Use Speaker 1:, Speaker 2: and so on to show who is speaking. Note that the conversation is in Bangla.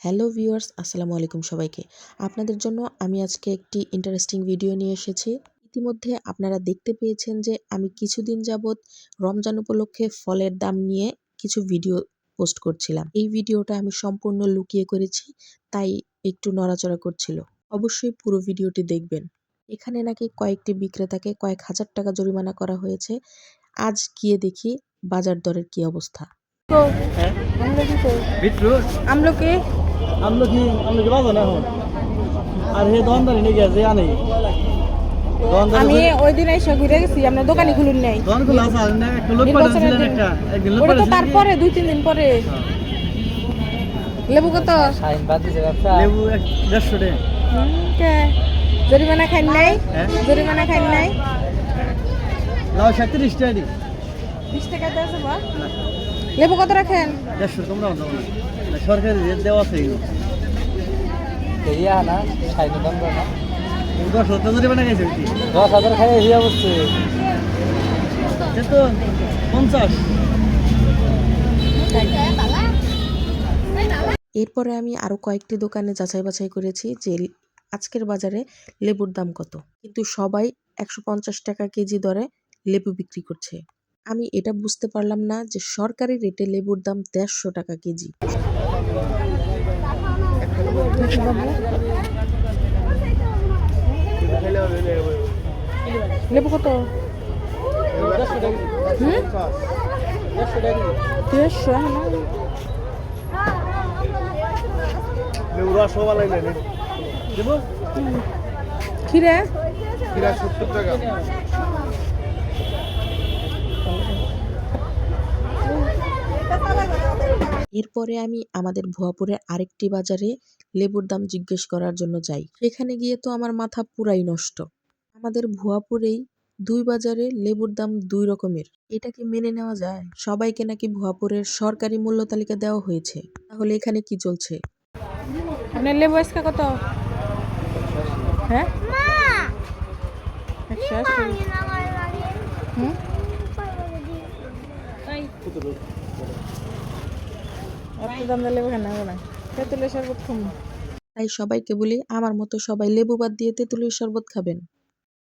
Speaker 1: হ্যালো ভিউয়ার্স, আসসালামু আলাইকুম সবাইকে। আপনাদের জন্য আমি আজকে একটি ইন্টারেস্টিং ভিডিও নিয়ে এসেছি। ইতিমধ্যে আপনারা দেখতে পেয়েছেন যে আমি কিছুদিন যাবৎ রমজান উপলক্ষে ফলের দাম নিয়ে কিছু ভিডিও পোস্ট করছিলাম। এই ভিডিওটা আমি সম্পূর্ণ লুকিয়ে করেছি, তাই একটু নড়াচড়া করছিল। অবশ্যই পুরো ভিডিওটি দেখবেন। এখানে নাকি কয়েকটি বিক্রেতাকে কয়েক হাজার টাকা জরিমানা করা হয়েছে। আজ গিয়ে দেখি বাজার দরের কি অবস্থা।
Speaker 2: হ্যাঁ
Speaker 3: আমলকি কই?
Speaker 2: বিটরুট
Speaker 3: আমলকি
Speaker 2: আমলকি আমলকি বাজো না এখন আর হে দোকানদারি নিয়ে গেছে আনে
Speaker 3: আমি ওই দিন এসে ঘুরে গেছি, আপনার দোকানই খুলুন নাই।
Speaker 2: দোকান খোলা আছে আর একটা লোক
Speaker 3: নির্বাচনের
Speaker 2: পাঠিয়েছিলেন
Speaker 3: দিন।
Speaker 2: একটা একদিন লোক
Speaker 3: ওটা তো
Speaker 2: পাঠিয়েছিলেন
Speaker 3: তারপরে 2-3 দিন পরে। লেবু কত?
Speaker 2: লেবু 150 টাকা
Speaker 3: কে জরিমানা খাইন নাই?
Speaker 2: হ্যাঁ
Speaker 3: জরিমানা খাইন নাই?
Speaker 2: লাউ 37 টাকা দি
Speaker 3: 20 টাকা দেওয়া যাবে? লেবু কত রাখেন?
Speaker 2: 150 তোমরা দাও না সরকারি রেট দেওয়া আছে
Speaker 4: ইয়া না সাইড দাম না
Speaker 2: 10,000 টাকা বানাইছে কি
Speaker 4: 10,000 খাই হিয়া বসছে
Speaker 2: সে তো 50
Speaker 1: এরপরে আমি আরও কয়েকটি দোকানে যাচাই বাছাই করেছি যে আজকের বাজারে লেবুর দাম কত, কিন্তু সবাই 150 টাকা কেজি দরে লেবু বিক্রি করছে। আমি এটা বুঝতে পারলাম না যে সরকারি রেটে লেবুর দাম 150 টাকা কেজি।
Speaker 3: লেবু কত? 150 না?
Speaker 2: লেবু রসমালাই নেন দেবো
Speaker 3: খিরা?
Speaker 2: কিরা 70 টাকা
Speaker 1: এরপরে আমি আমাদের ভুয়াপুরের আরেকটি বাজারে লেবুর দাম জিজ্ঞেস করার জন্য যাই। সেখানে গিয়ে তো আমার মাথা পুরাই নষ্ট। আমাদের ভুয়াপুরেই 2 বাজারে লেবুর দাম 2 রকমের। এটা কি মেনে নেওয়া যায়? সবাইকে নাকি ভুয়াপুরের সরকারি মূল্য তালিকা দেওয়া হয়েছে। তাহলে এখানে কি চলছে?
Speaker 3: আপনার লেবু আজকে কত? হ্যাঁ 180। হুম এত দাম দিয়ে লেবু খান না, তেঁতুলের শরবত খাবো।
Speaker 1: তাই সবাইকে বলি আমার মতো সবাই লেবু বাদ দিয়ে তেঁতুলের শরবত খাবেন।